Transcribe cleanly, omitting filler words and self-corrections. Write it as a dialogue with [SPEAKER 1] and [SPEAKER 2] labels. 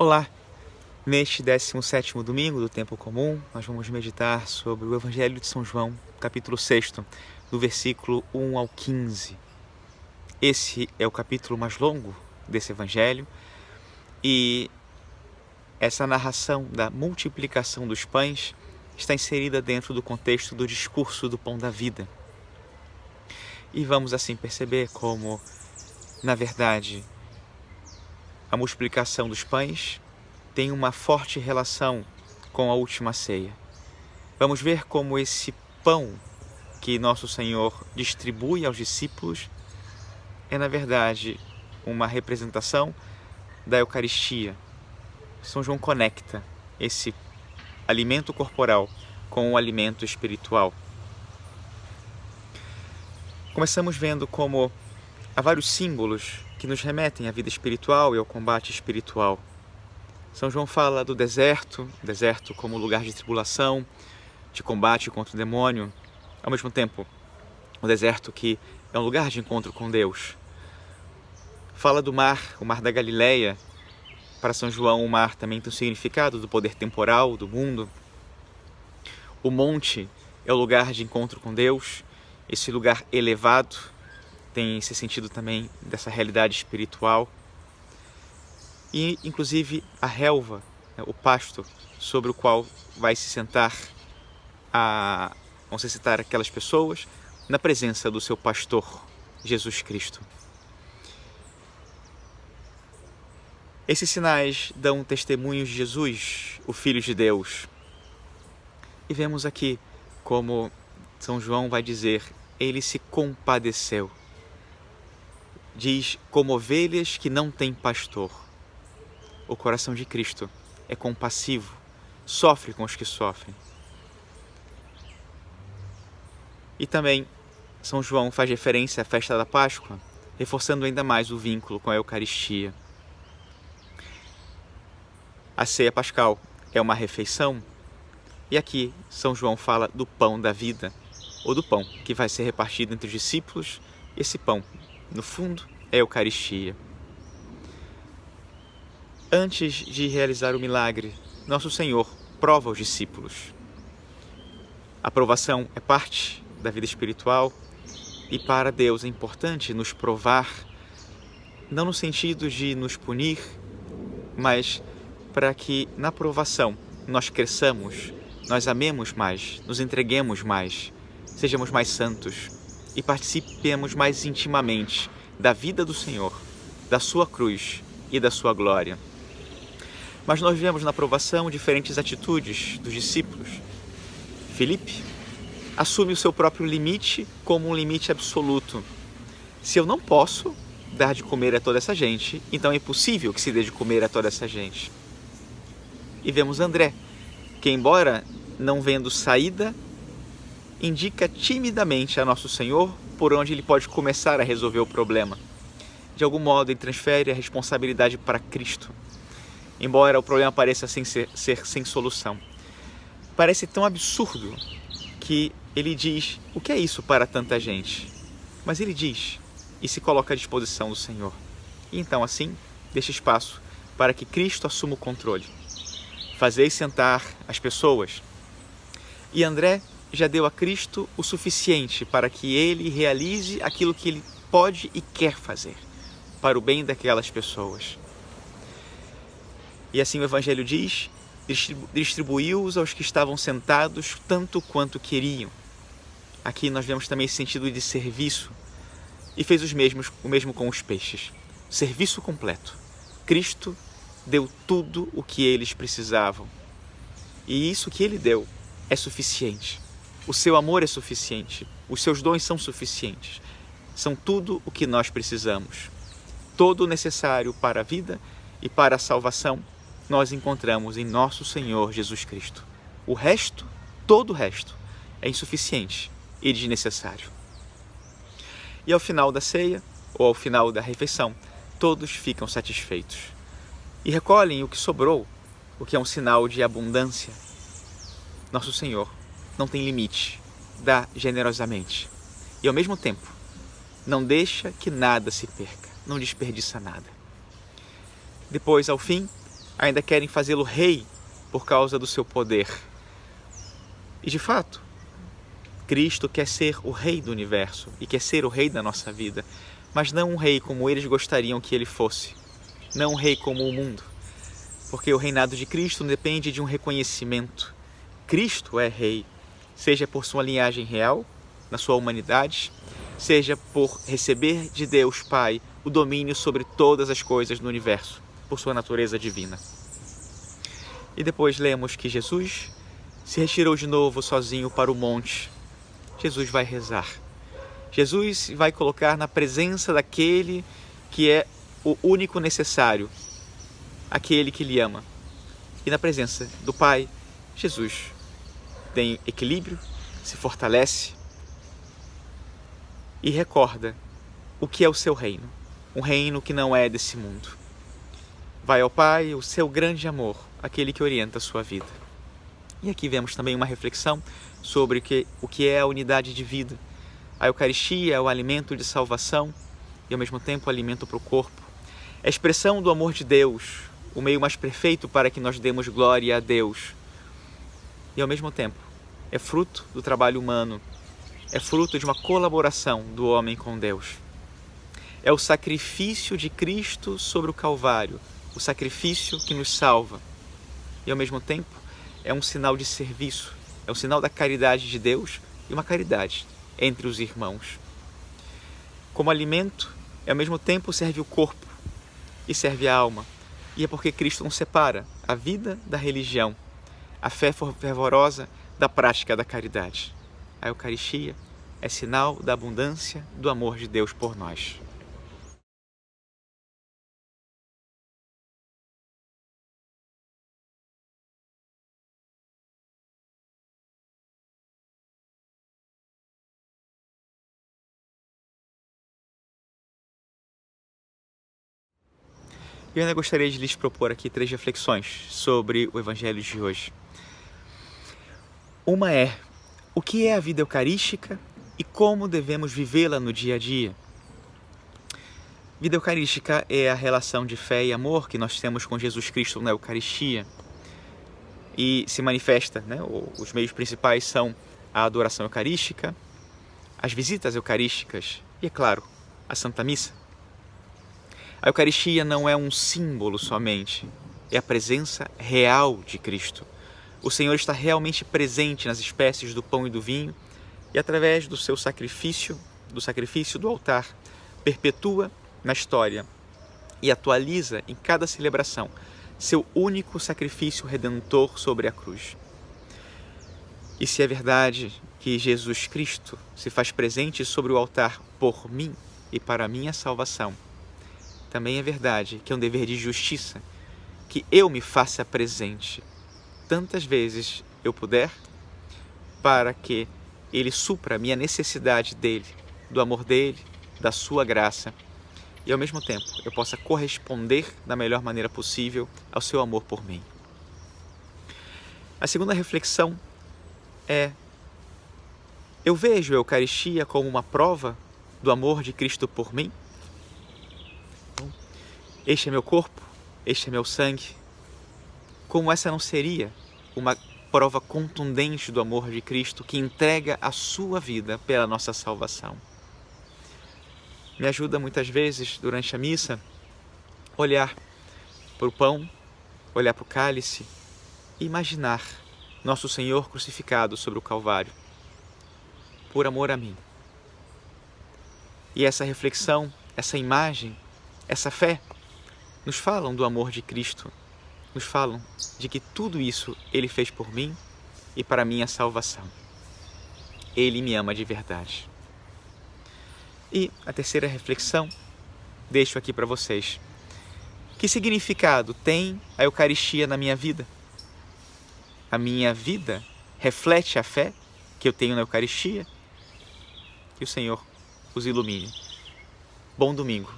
[SPEAKER 1] Olá! Neste 17º domingo do Tempo Comum, nós vamos meditar sobre o Evangelho de São João, capítulo 6, do versículo 1 ao 15. Esse é o capítulo mais longo desse Evangelho e essa narração da multiplicação dos pães está inserida dentro do contexto do discurso do pão da vida. E vamos assim perceber como, na verdade, a multiplicação dos pães tem uma forte relação com a última ceia. Vamos ver como esse pão que nosso Senhor distribui aos discípulos é, na verdade, uma representação da Eucaristia. São João conecta esse alimento corporal com o alimento espiritual. Começamos vendo como há vários símbolos que nos remetem à vida espiritual e ao combate espiritual. São João fala do deserto como lugar de tribulação, de combate contra o demônio. Ao mesmo tempo, o deserto que é um lugar de encontro com Deus. Fala do mar, o mar da Galileia. Para São João, o mar também tem o significado do poder temporal do mundo. O monte é o lugar de encontro com Deus. Esse lugar elevado tem esse sentido também dessa realidade espiritual. E, inclusive, a relva, o pasto sobre o qual vão se sentar aquelas pessoas na presença do seu pastor, Jesus Cristo. Esses sinais dão testemunhos de Jesus, o Filho de Deus. E vemos aqui como São João vai dizer, ele se compadeceu. Diz, como ovelhas que não têm pastor. O coração de Cristo é compassivo, sofre com os que sofrem. E também São João faz referência à festa da Páscoa, reforçando ainda mais o vínculo com a Eucaristia. A ceia pascal é uma refeição, e aqui São João fala do pão da vida, ou do pão que vai ser repartido entre os discípulos. Esse pão, no fundo, é a Eucaristia. Antes de realizar o milagre, nosso Senhor prova os discípulos. A provação é parte da vida espiritual e para Deus é importante nos provar, não no sentido de nos punir, mas para que na provação nós cresçamos, nós amemos mais, nos entreguemos mais, sejamos mais santos e participemos mais intimamente da vida do Senhor, da sua cruz e da sua glória. Mas nós vemos na provação diferentes atitudes dos discípulos. Filipe assume o seu próprio limite como um limite absoluto. Se eu não posso dar de comer a toda essa gente, então é impossível que se dê de comer a toda essa gente. E vemos André, que embora não vendo saída, indica timidamente a Nosso Senhor por onde ele pode começar a resolver o problema. De algum modo ele transfere a responsabilidade para Cristo. Embora o problema pareça ser sem solução. Parece tão absurdo que ele diz, o que é isso para tanta gente? Mas ele diz e se coloca à disposição do Senhor. E então assim, deixa espaço para que Cristo assuma o controle. Fazeis sentar as pessoas. E André já deu a Cristo o suficiente para que ele realize aquilo que ele pode e quer fazer, para o bem daquelas pessoas. E assim o Evangelho diz, distribuiu-os aos que estavam sentados tanto quanto queriam. Aqui nós vemos também esse sentido de serviço. E fez o mesmo com os peixes. Serviço completo. Cristo deu tudo o que eles precisavam. E isso que ele deu é suficiente. O seu amor é suficiente. Os seus dons são suficientes. São tudo o que nós precisamos. Todo o necessário para a vida e para a salvação nós encontramos em nosso Senhor Jesus Cristo. O resto, todo o resto, é insuficiente e desnecessário. E ao final da ceia, ou ao final da refeição, todos ficam satisfeitos. E recolhem o que sobrou, o que é um sinal de abundância. Nosso Senhor não tem limite, dá generosamente. E ao mesmo tempo, não deixa que nada se perca, não desperdiça nada. Depois, ao fim, ainda querem fazê-lo rei por causa do seu poder. E de fato, Cristo quer ser o rei do universo e quer ser o rei da nossa vida, mas não um rei como eles gostariam que ele fosse, não um rei como o mundo, porque o reinado de Cristo depende de um reconhecimento. Cristo é rei, seja por sua linhagem real, na sua humanidade, seja por receber de Deus Pai o domínio sobre todas as coisas do universo, por sua natureza divina. E depois lemos que Jesus se retirou de novo sozinho para o monte. Jesus vai rezar. Jesus vai colocar na presença daquele que é o único necessário, aquele que lhe ama. E na presença do Pai, Jesus tem equilíbrio, se fortalece e recorda o que é o seu reino, um reino que não é desse mundo. Vai ao Pai o seu grande amor, aquele que orienta a sua vida. E aqui vemos também uma reflexão sobre o que é a unidade de vida. A Eucaristia é o alimento de salvação e ao mesmo tempo o alimento para o corpo. É a expressão do amor de Deus, o meio mais perfeito para que nós demos glória a Deus. E ao mesmo tempo é fruto do trabalho humano, é fruto de uma colaboração do homem com Deus. É o sacrifício de Cristo sobre o Calvário, o sacrifício que nos salva. E ao mesmo tempo é um sinal de serviço, é um sinal da caridade de Deus e uma caridade entre os irmãos. Como alimento, ao mesmo tempo serve o corpo e serve a alma. E é porque Cristo não separa a vida da religião, a fé fervorosa da prática da caridade. A Eucaristia é sinal da abundância do amor de Deus por nós. Eu ainda gostaria de lhes propor aqui 3 reflexões sobre o Evangelho de hoje. Uma é: o que é a vida eucarística e como devemos vivê-la no dia a dia? Vida eucarística é a relação de fé e amor que nós temos com Jesus Cristo na Eucaristia. E se manifesta, os meios principais são a adoração eucarística, as visitas eucarísticas e, é claro, a Santa Missa. A Eucaristia não é um símbolo somente, é a presença real de Cristo. O Senhor está realmente presente nas espécies do pão e do vinho e, através do seu sacrifício, do altar, perpetua na história e atualiza em cada celebração seu único sacrifício redentor sobre a cruz. E se é verdade que Jesus Cristo se faz presente sobre o altar por mim e para a minha salvação, também é verdade que é um dever de justiça que eu me faça presente tantas vezes eu puder, para que Ele supra a minha necessidade dEle, do amor dEle, da sua graça, e ao mesmo tempo eu possa corresponder da melhor maneira possível ao seu amor por mim. A segunda reflexão é: eu vejo a Eucaristia como uma prova do amor de Cristo por mim? Este é meu corpo, este é meu sangue. Como essa não seria uma prova contundente do amor de Cristo que entrega a sua vida pela nossa salvação? Me ajuda muitas vezes, durante a missa, olhar para o pão, olhar para o cálice e imaginar Nosso Senhor crucificado sobre o Calvário, por amor a mim. E essa reflexão, essa imagem, essa fé, nos falam do amor de Cristo, nos falam de que tudo isso Ele fez por mim e para a minha salvação. Ele me ama de verdade. E a terceira reflexão, deixo aqui para vocês. Que significado tem a Eucaristia na minha vida? A minha vida reflete a fé que eu tenho na Eucaristia? Que o Senhor os ilumine. Bom domingo.